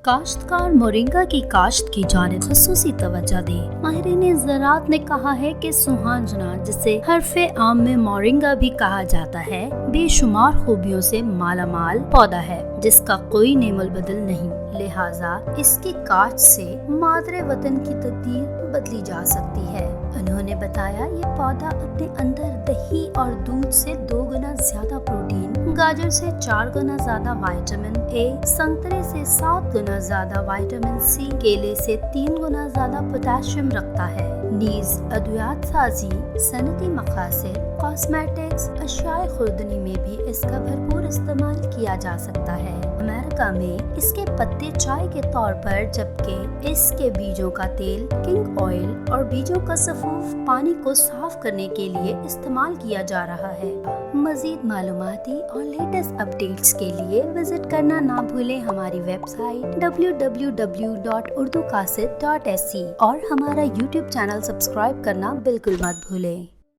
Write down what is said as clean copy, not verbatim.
کاشتکار moringa کی کاشت کی جانب خصوصی توجہ دیں۔ ماہرین زراعت نے کہا ہے کہ سوہانجنا، جسے حرف عام میں مورنگا بھی کہا جاتا ہے، بے شمار خوبیوں سے مالا مال پودا ہے جس کا کوئی نعم البدل نہیں، لہٰذا اس کی کاشت سے مادر وطن کی تقدیر بدلی جا سکتی ہے۔ انہوں نے بتایا یہ پودا اپنے اندر دہی اور دودھ سے 2 گنا زیادہ پروٹین، گاجر سے 4 گنا زیادہ وائٹامن اے، سنترے سے 7 گنا زیادہ وائٹامن سی، کیلے سے 3 گنا زیادہ پوٹاشیم رکھتا ہے۔ نیز ادویات سازی، صنعتی مقاصد، کاسمیٹکس، اشیاء خوردنی میں بھی اس کا بھرپور استعمال کیا جا سکتا ہے۔ امریکہ میں اس کے پتے چائے کے طور پر، جبکہ اس کے بیجوں کا تیل کنگ آئل اور بیجوں کا صفوف پانی کو صاف کرنے کے لیے استعمال کیا جا رہا ہے۔ مزید معلوماتی اور لیٹسٹ اپڈیٹس کے لیے وزٹ کرنا نہ بھولیں ہماری ویب سائٹ www.urduqasid.se اور ہمارا YouTube چینل سبسکرائب کرنا بالکل مت بھولیں۔